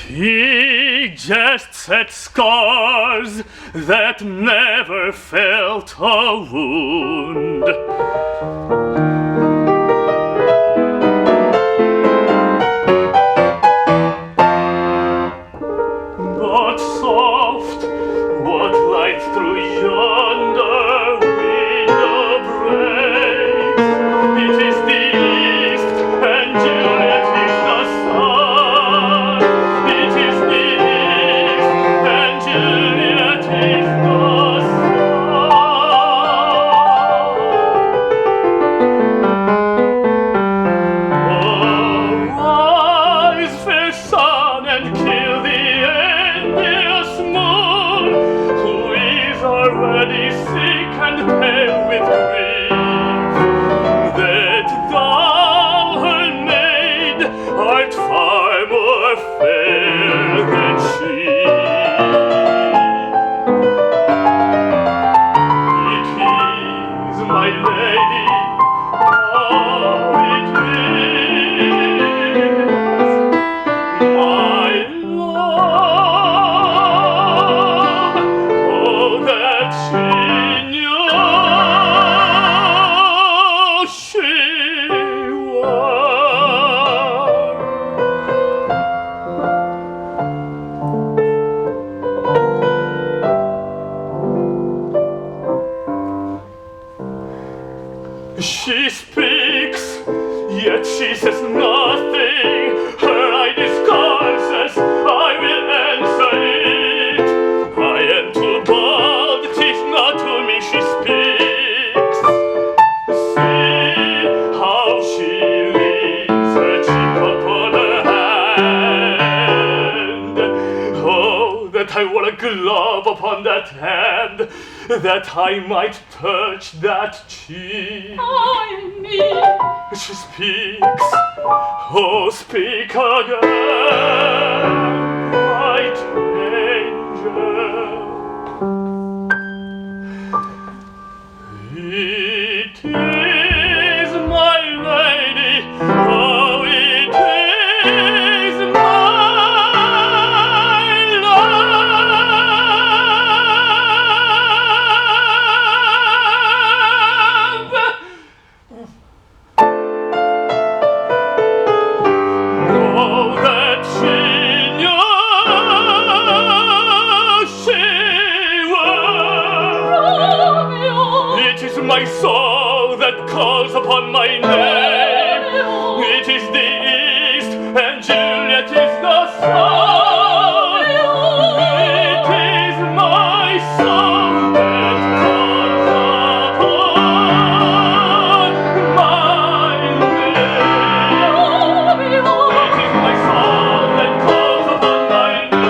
He jests at scars that never felt a wound. But soft, what light through yonder window breaks? It is the east, and Juliet is the sun. It is the east, and Juliet is the sun. Rise, fair sun, and kill the envious moon, who is already sick and pale with grief, that thou, her maid, art far more fair than she. It is, my lady, oh, it is, my love, oh, that she knew she was. She speaks, yet she says nothing. Her eye discourses, I will answer it. I am too bold, 'tis not to me she speaks. See how she leans her cheek upon her hand. Oh, that I were a glove upon that hand, that I might touch that cheek. Ay me, She speaks, oh, speak again, bright angel. It is, my lady, oh, it is, my love. Oh, that she knew she was. Romeo, It is my soul that calls upon my name. It is the east, and Juliet is the sun. It is my soul that calls upon my name. Romeo, It is my soul that calls upon my name.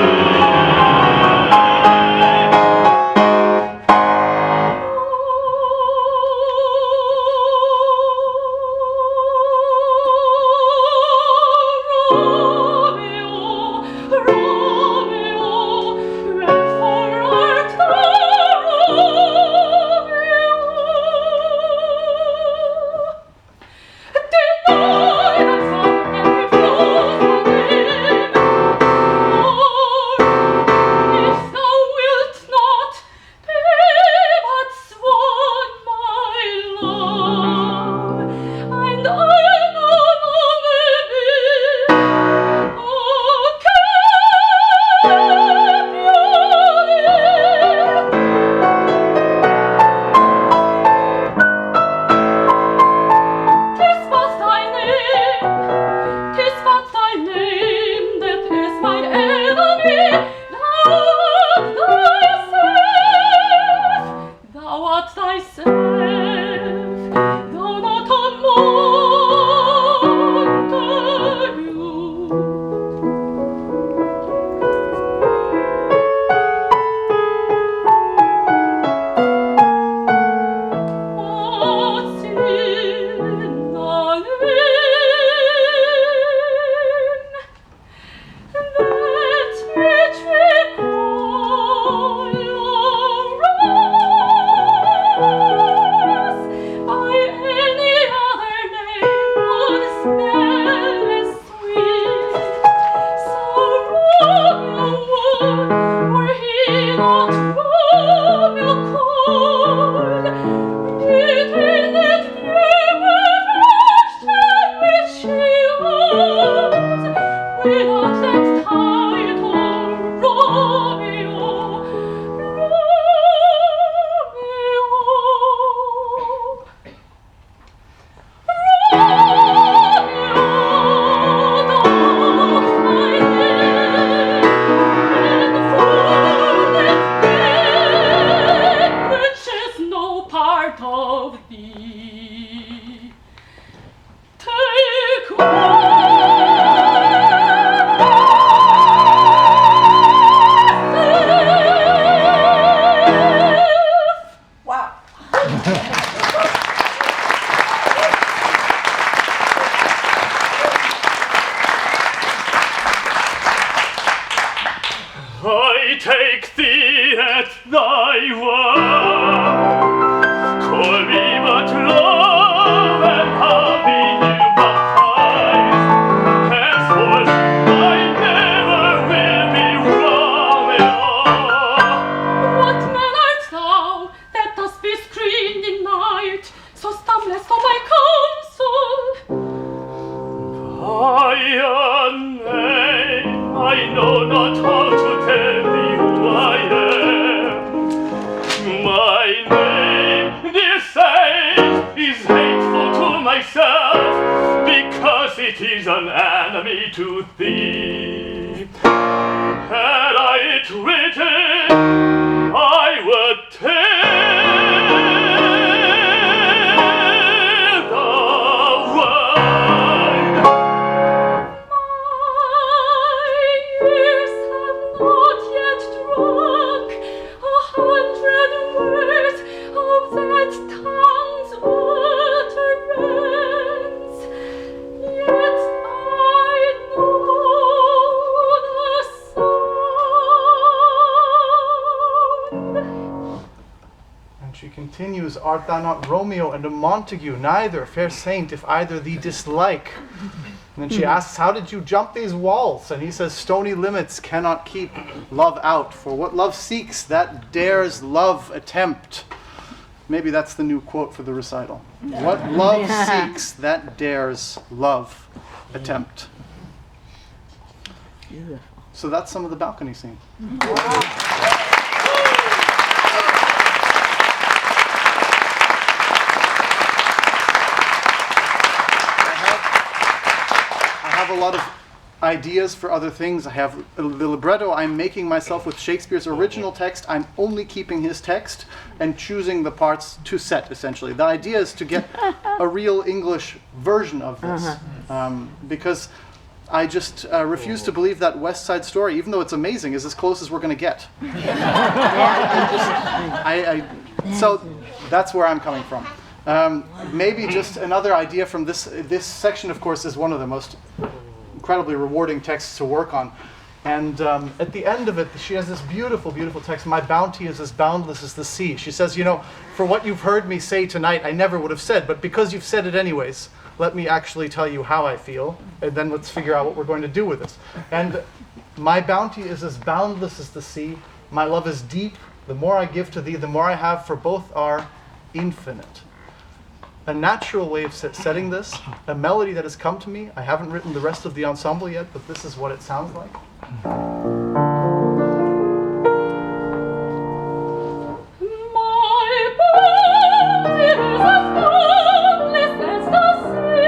of thee. Take one. I take thee at thy word. Call me but love, and have thee new baptized. Henceforth I never will be Romeo. What man art thou that dost be screened in night, so stumblest on my counsel? By a name I know not how to tell thee who I am. My name, dear saint, is hateful to myself, because it is an enemy to thee. Had I it written, I would tell the world. My ears have not yet drunk 100 words of that tongue's utterance, yet I know the sound. And she continues, art thou not Romeo and a Montague? Neither, fair saint, if either thee dislike. And then she asks, how did you jump these walls? And he says, stony limits cannot keep love out. For what love seeks, that dares love attempt. Maybe that's the new quote for the recital. What love seeks, that dares love attempt. So that's some of the balcony scene. I have a lot of ideas for other things. I have the libretto I'm making myself with Shakespeare's original text. I'm only keeping his text and choosing the parts to set, essentially. The idea is to get a real English version of this, because I just refuse to believe that West Side Story, even though it's amazing, is as close as we're going to get. So that's where I'm coming from. Maybe just another idea from this section, of course, is one of the most incredibly rewarding texts to work on. And at the end of it, she has this beautiful, beautiful text. My bounty is as boundless as the sea. She says, you know, for what you've heard me say tonight, I never would have said, but because you've said it anyways, let me actually tell you how I feel, and then let's figure out what we're going to do with this. And my bounty is as boundless as the sea. My love is deep. The more I give to thee, the more I have, for both are infinite. A natural way of setting this, a melody that has come to me. I haven't written the rest of the ensemble yet, but this is what it sounds like. My bounty is as boundless as the sea.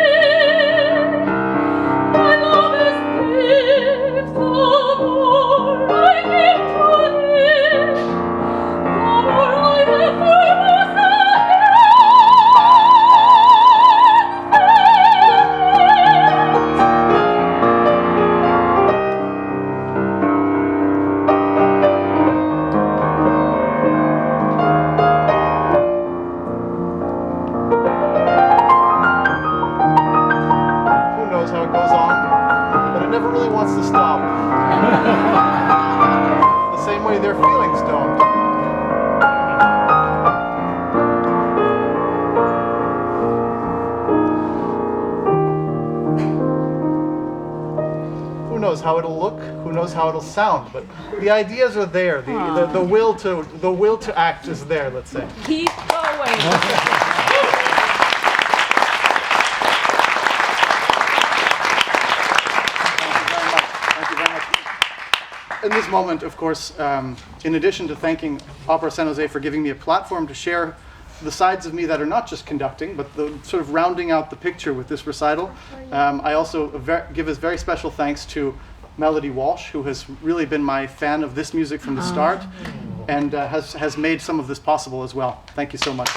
My love is deep, the more I give to thee, the more I have for both are wants to stop. The same way their feelings don't. Who knows how it'll look? Who knows how it'll sound? But the ideas are there. The will to act is there. Let's say. Keep going. In this moment, of course, in addition to thanking Opera San Jose for giving me a platform to share the sides of me that are not just conducting, but the sort of rounding out the picture with this recital, I also give a very special thanks to Melody Walsh, who has really been my fan of this music from the start, and has made some of this possible as well. Thank you so much.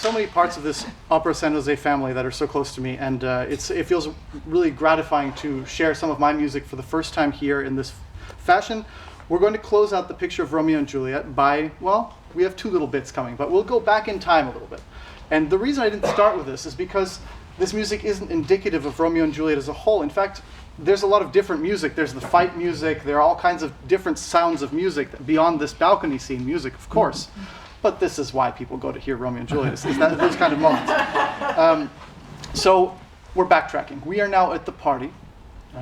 so many parts of this Opera San Jose family that are so close to me, and it feels really gratifying to share some of my music for the first time here in this fashion. We're going to close out the picture of Romeo and Juliet by, well, we have two little bits coming, but we'll go back in time a little bit. And the reason I didn't start with this is because this music isn't indicative of Romeo and Juliet as a whole. In fact, there's a lot of different music. There's the fight music. There are all kinds of different sounds of music beyond this balcony scene music, of course. But this is why people go to hear Romeo and Juliet, is that those kind of moments. So we're backtracking. We are now at the party.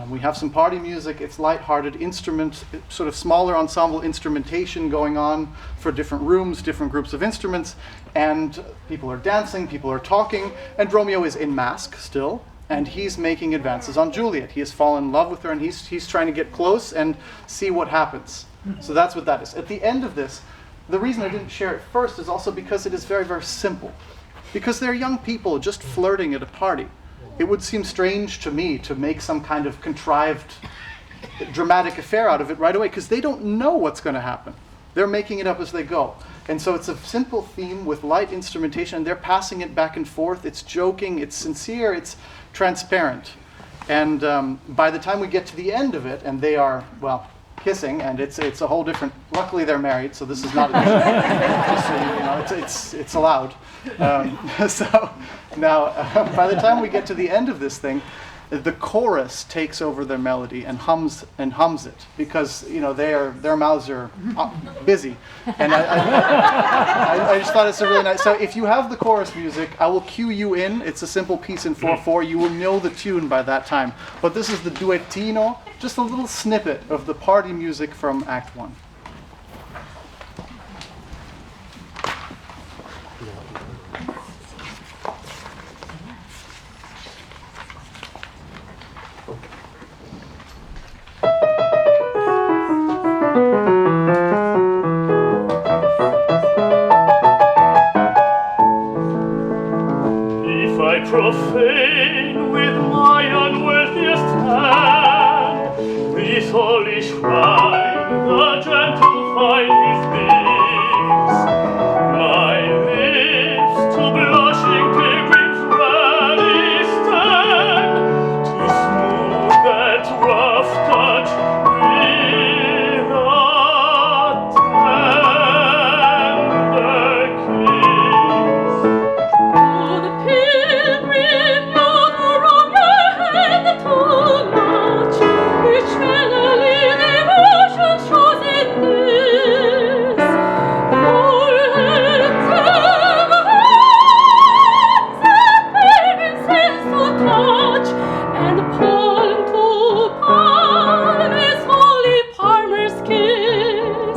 We have some party music. It's lighthearted instruments, sort of smaller ensemble instrumentation going on for different rooms, different groups of instruments, and people are dancing, people are talking, and Romeo is in mask still, and he's making advances on Juliet. He has fallen in love with her, and he's trying to get close and see what happens. So that's what that is. At the end of this, the reason I didn't share it first is also because it is very, very simple. Because they're young people just flirting at a party. It would seem strange to me to make some kind of contrived dramatic affair out of it right away, because they don't know what's going to happen. They're making it up as they go. And so it's a simple theme with light instrumentation, and they're passing it back and forth. It's joking, it's sincere, it's transparent. And by the time we get to the end of it, and they are, well, kissing, and it's a whole different, luckily they're married, so this is not it's allowed. So now, by the time we get to the end of this thing, the chorus takes over their melody and hums it, because their mouths are busy, and I just thought it's a really nice. So if you have the chorus music, I will cue you in. It's a simple piece in 4/4. You will know the tune by that time. But this is the duettino, just a little snippet of the party music from Act 1. Profane with my unworthiest hand this holy shrine, the gentle find his beams. My lips to blushing pilgrims ready stand, to smooth that rough touch with a tender kiss. To the pilgrim youth who wrong your head too much, each mannerly devotion shows in this. For hands and pilgrim sense to touch, and palm to palm is holy palmer's kiss.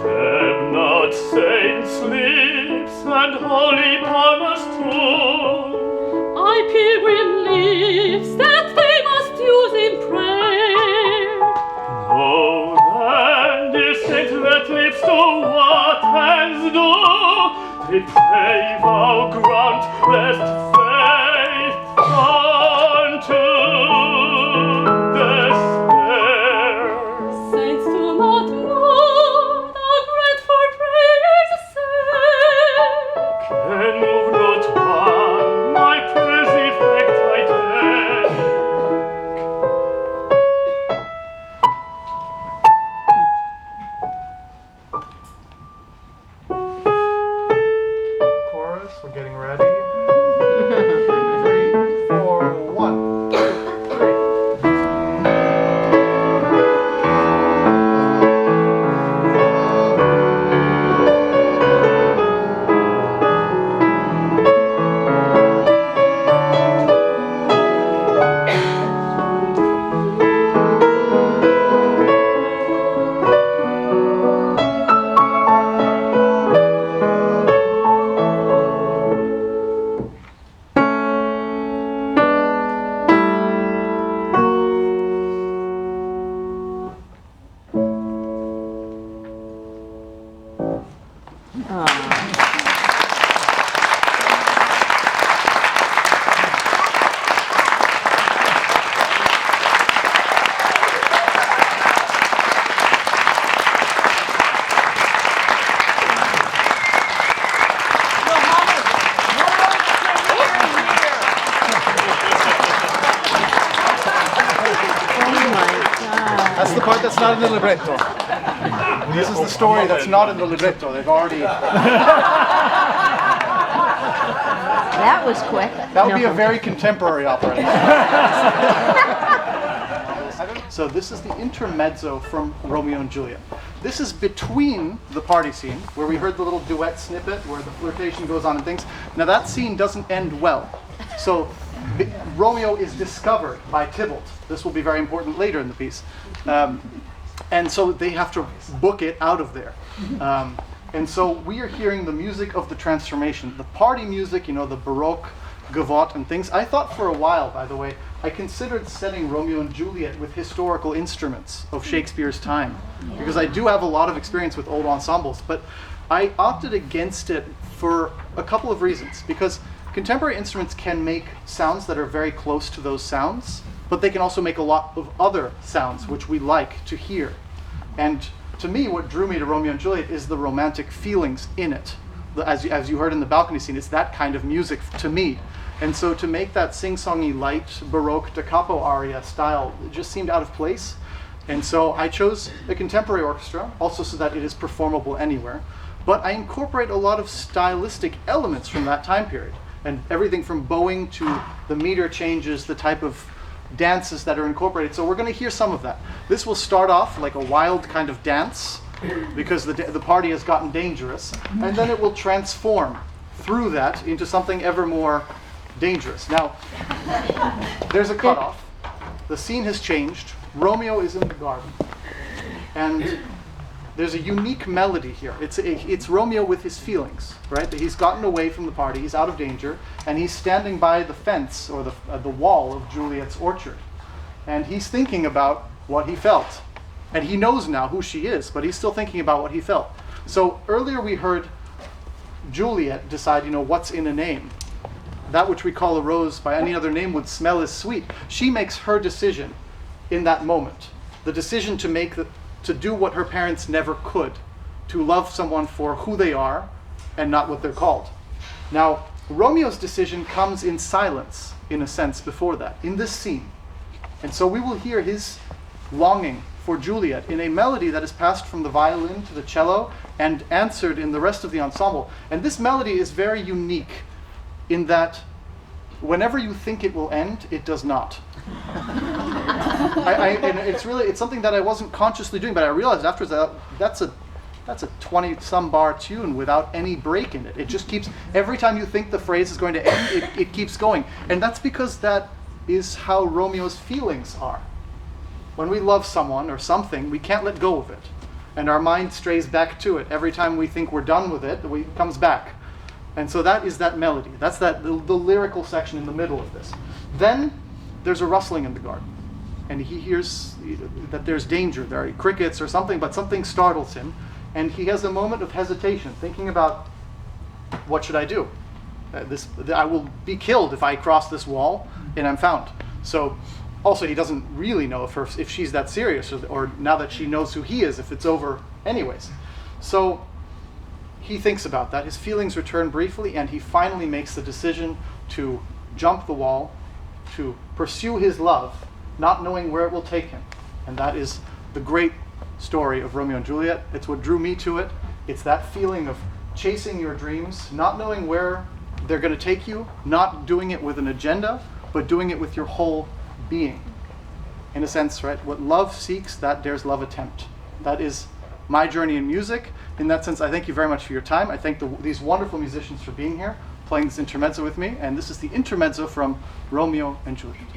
Have not saints' lips and holy palmers too? I pilgrim lips that they must use in prayer. Oh, then, dear saint, let lips do what hands do. They pray thou grant lest faith unto despair. Saints do not know the great for prayer's sake. And move not one, my prayer's effect I take. Chorus, we're getting ready. 3, 4, 1, 2, 3. that's not in the libretto. This is the story that's not in the libretto. They've already. That was quick. That would be a very contemporary opera. So this is the intermezzo from Romeo and Juliet. This is between the party scene, where we heard the little duet snippet, where the flirtation goes on and things. Now that scene doesn't end well. So Romeo is discovered by Tybalt. This will be very important later in the piece. And so they have to book it out of there. And so we are hearing the music of the transformation. The party music, you know, the Baroque, gavotte and things. I thought for a while, by the way, I considered setting Romeo and Juliet with historical instruments of Shakespeare's time. Because I do have a lot of experience with old ensembles. But I opted against it for a couple of reasons. Because contemporary instruments can make sounds that are very close to those sounds, but they can also make a lot of other sounds which we like to hear. And to me, what drew me to Romeo and Juliet is the romantic feelings in it. As you heard in the balcony scene, it's that kind of music to me. And so to make that sing-songy, light, Baroque da capo aria style, it just seemed out of place. And so I chose a contemporary orchestra, also so that it is performable anywhere. But I incorporate a lot of stylistic elements from that time period. And everything from bowing to the meter changes, the type of dances that are incorporated. So we're going to hear some of that. This will start off like a wild kind of dance, because the party has gotten dangerous, and then it will transform through that into something ever more dangerous. Now, there's a cutoff. The scene has changed. Romeo is in the garden, and there's a unique melody here. It's Romeo with his feelings, right? He's gotten away from the party, he's out of danger, and he's standing by the fence or the wall of Juliet's orchard, and he's thinking about what he felt. And he knows now who she is, but he's still thinking about what he felt. So earlier we heard Juliet decide, what's in a name. That which we call a rose by any other name would smell as sweet. She makes her decision in that moment. The decision to do what her parents never could, to love someone for who they are and not what they're called. Now, Romeo's decision comes in silence, in a sense, before that, in this scene. And so we will hear his longing for Juliet in a melody that is passed from the violin to the cello and answered in the rest of the ensemble. And this melody is very unique in that whenever you think it will end, it does not. And it's something that I wasn't consciously doing, but I realized afterwards that that's a 20-some bar tune without any break in it. It just keeps, every time you think the phrase is going to end, it keeps going. And that's because that is how Romeo's feelings are. When we love someone or something, we can't let go of it. And our mind strays back to it. Every time we think we're done with it, it comes back. And so that is that melody. That's the lyrical section in the middle of this. Then there's a rustling in the garden. And he hears that there's danger. There are crickets or something, but something startles him. And he has a moment of hesitation, thinking about, what should I do? I will be killed if I cross this wall and I'm found. So also, he doesn't really know if she's that serious, or now that she knows who he is, if it's over anyways. So he thinks about that. His feelings return briefly, and he finally makes the decision to jump the wall, to pursue his love, not knowing where it will take him. And that is the great story of Romeo and Juliet. It's what drew me to it. It's that feeling of chasing your dreams, not knowing where they're going to take you, not doing it with an agenda, but doing it with your whole being. In a sense, right? What love seeks, that dares love attempt. That is my journey in music. In that sense, I thank you very much for your time. I thank these wonderful musicians for being here, playing this intermezzo with me. And this is the intermezzo from Romeo and Juliet.